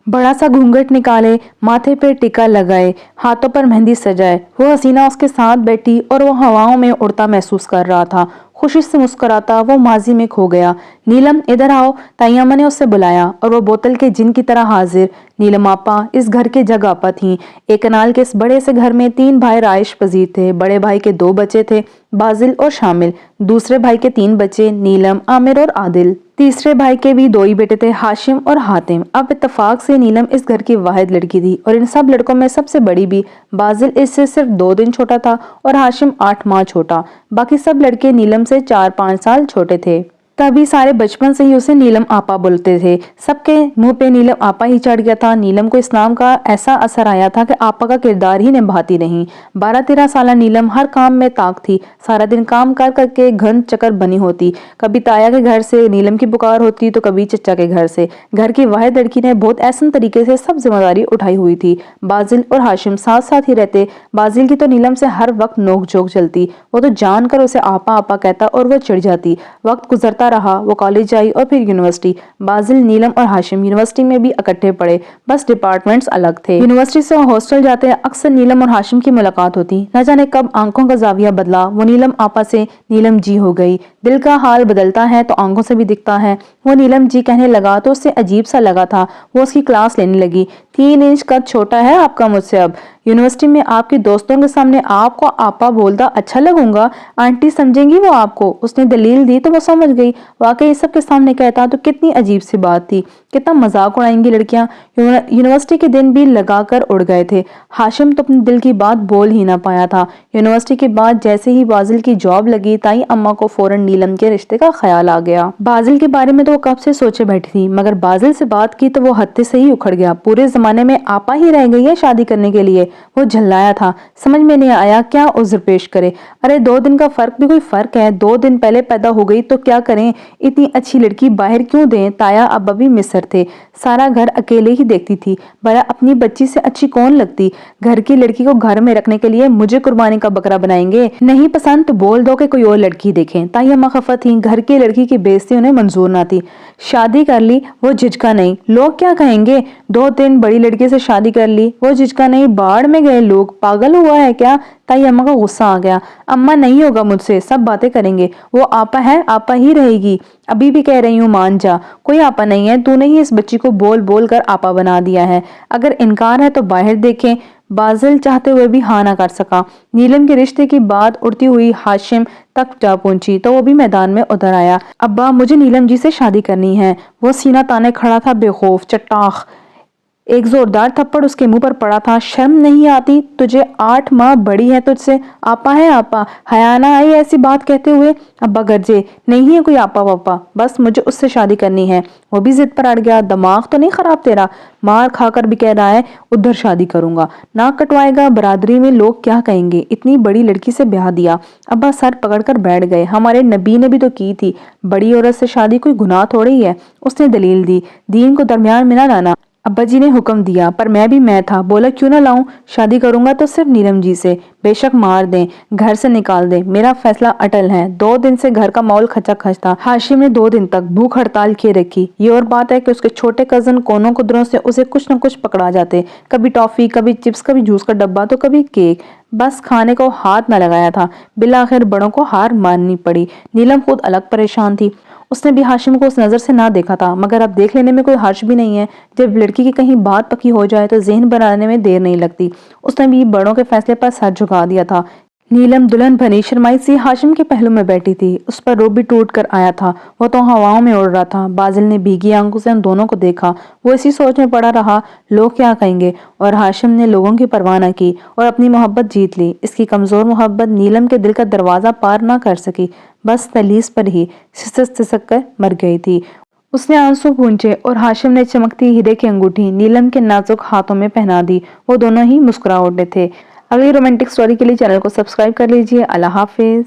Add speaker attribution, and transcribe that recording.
Speaker 1: बड़ा सा घूंघट निकाले, माथे पे टिका लगाए, हाथों पर मेहंदी सजाए, वो हसीना उसके साथ बैठी और वो हवाओं में उड़ता महसूस कर रहा था। खुशी से मुस्कुराता वो माजी में खो गया। नीलम इधर आओ, ताई अम्मा ने उससे बुलाया और वो बोतल के जिन की तरह हाजिर। नीलम आपा इस घर के जग आपा थीं। एक कनाल के इस बड़े से घर में 3 भाई राइश पजीर थे। बड़े भाई के 2 बच्चे थे, बाजिल और शामिल। दूसरे भाई के 3 बच्चे, नीलम, आमिर और आदिल। तीसरे भाई के भी 2 ही बेटे थे, हाशिम और हातिम। अब इत्तेफाक से नीलम इस घर की वाहिद लड़की थी और इन सब लड़कों में सबसे बड़ी भी। बाजिल इससे सिर्फ 2 दिन छोटा था और हाशिम 8 माह छोटा। बाकी सब लड़के नीलम से 4-5 साल छोटे थे। तभी सारे बचपन से ही उसे नीलम आपा बोलते थे। सबके मुंह पे नीलम आपा ही चढ़ गया था। नीलम को इस्लाम का ऐसा असर आया था कि आपा का किरदार ही निभाती नहीं। 12-13 साल नीलम हर काम में ताक थी। सारा दिन काम कर करके घन चक्कर बनी होती। कभी ताया के घर से नीलम की पुकार होती तो कभी चचा के घर से। घर की वाहिद लड़की ने बहुत ऐसा तरीके से सब जिम्मेदारी उठाई हुई थी। बाजिल और हाशिम साथ साथ ही रहते। बाजिल की तो नीलम से हर वक्त नोक झोंक चलती। वो तो जानकर उसे आपा आपा कहता और वो चिढ़ जाती। वक्त गुजरता रहा, वो कॉलेज आई और फिर यूनिवर्सिटी। बाजिल, नीलम और हाशिम यूनिवर्सिटी में भी इकट्ठे पढ़े, बस डिपार्टमेंट्स अलग थे। यूनिवर्सिटी से हॉस्टल जाते अक्सर नीलम और हाशिम की मुलाकात होती। न जाने कब आंखों का जाविया बदला, वो नीलम आपा से नीलम जी हो गई। दिल का हाल बदलता है तो आंखों से भी दिखता है। वो नीलम जी कहने लगा तो उससे अजीब सा लगा था। वो उसकी क्लास लेने लगी। 3 इंच कद छोटा है आपका मुझसे। अब यूनिवर्सिटी में आपके दोस्तों के सामने आपको आपा बोलता अच्छा लगूंगा, आंटी समझेंगी वो आपको। उसने दलील दी तो वो समझ गई। वाकई सबके सामने कहता तो कितनी अजीब सी बात थी। कितना मजाक उड़ाएंगी लड़कियां। यूनिवर्सिटी के दिन भी लगाकर उड़ गए थे। हाशिम तो अपने दिल की बात बोल ही ना पाया था। यूनिवर्सिटी के बाद जैसे ही बाजिल की जॉब लगी, ताई अम्मा को फौरन नीलम के रिश्ते का ख्याल आ गया। बाजिल के बारे में तो वो कब से सोचे बैठी थी, मगर बाजिल से बात की तो वो हत्ते से ही उखड़ गया। पूरे जमाने में आपा ही रह गई है शादी करने के लिए। वो झल्लाया था, समझ में नहीं आया क्या उज्र पेश करे। अरे 2 दिन का फर्क भी कोई फर्क है। 2 दिन पहले पैदा हो गई तो क्या करें। इतनी अच्छी लड़की बाहर क्यों दें। ताया अब्बा भी मिस्र थे। सारा घर अकेले ही देखती थी। भला अपनी बच्ची से अच्छी कौन लगती। घर की लड़की को घर में रखने के लिए मुझे कुर्बानी का बकरा बनाएंगे। नहीं पसंद तो बोल दो कि कोई और लड़की देखें। ताई अम्मा खफा थी। घर की लड़की की बेइज्जती उन्हें मंजूर ना थी। शादी कर ली, वो झिझका नहीं। लोग क्या कहेंगे। 2-3 बड़ी लड़की से शादी कर ली, वो झिझका नहीं। बाढ़ में गए लोग, पागल हुआ है क्या। ताई अम्मा को गुस्सा आ गया। अम्मा नहीं होगा मुझसे, सब बातें करेंगे। वो आपा है, आपा ही रहेगी। अभी भी कह रही हूँ मान जा। कोई आपा नहीं है, तूने ही इस बच्ची को बोल बोल कर आपा बना दिया है। अगर इनकार है तो बाहर देखें। बाजिल चाहते हुए भी हाँ ना कर सका। नीलम के रिश्ते की बात उड़ती हुई हाशिम तक जा पहुंची तो वो भी मैदान में उतर आया। अब्बा मुझे नीलम जी से शादी करनी है। वो सीना ताने खड़ा था बेखौफ। चट्टाख एक जोरदार थप्पड़ उसके मुंह पर पड़ा था। शर्म नहीं आती तुझे, 8 माह बड़ी है तुझसे। आपा है आपा, हया ना आई ऐसी बात कहते हुए। अब्बा गरजे, नहीं है कोई आपा वापा, बस मुझे उससे शादी करनी है। वो भी जिद पर अड़ गया। दिमाग तो नहीं खराब तेरा, मार खाकर भी कह रहा है उधर शादी करूंगा। नाक कटवाएगा, बरादरी में लोग क्या कहेंगे, इतनी बड़ी लड़की से ब्याह दिया। अब्बा सर पकड़कर बैठ गए। हमारे नबी ने भी तो की थी, बड़ी औरत से शादी कोई गुनाह थोड़ी है। उसने दलील दी, दीन को दरमियान में ना लाना। अब्बा जी ने हुक्म दिया, पर मैं था। बोला क्यों ना लाऊं, शादी करूंगा तो सिर्फ नीलम जी से। बेशक मार दें, घर से निकाल दें, मेरा फैसला अटल है। 2 दिन से घर का माहौल खचाखच था। हाशिम ने 2 दिन तक भूख हड़ताल किए रखी। ये और बात है कि उसके छोटे कजन कोनों कुदरों से उसे कुछ न कुछ पकड़ा जाते। कभी टॉफी, कभी चिप्स, कभी जूस का डब्बा तो कभी केक। बस खाने को हाथ न लगाया था। बिलाखिर बड़ों को हार माननी पड़ी। नीलम खुद अलग परेशान थी। उसने भी हाशिम को उस नजर से ना देखा था, मगर अब देख लेने में कोई हर्ज भी नहीं है। जब लड़की की कहीं बात पक्की हो जाए तो ज़हन बनाने में देर नहीं लगती। उसने भी बड़ों के फैसले पर सर झुका दिया था। नीलम दुल्हन बनी शर्माई सी हाशिम के पहलू में बैठी थी। उस पर रोब भी टूट कर आया था। वो तो हवाओं में उड़ रहा था। बाजिल ने भीगी आंखों से उन दोनों को देखा। वो इसी सोच में पड़ा रहा, लोग क्या कहेंगे। और हाशिम ने लोगों की परवाह न की और अपनी मोहब्बत जीत ली। इसकी कमजोर मोहब्बत नीलम के दिल का दरवाजा पार ना कर सकी। बस तलीस पर ही सिसक सिसक कर मर गई थी। उसने आंसू पूंछे और हाशिम ने चमकती हीरे की अंगूठी नीलम के नाजुक हाथों में पहना दी। वो दोनों ही मुस्कुरा उठे थे। अगली रोमांटिक स्टोरी के लिए चैनल को सब्सक्राइब कर लीजिए। अल्लाह हाफिज।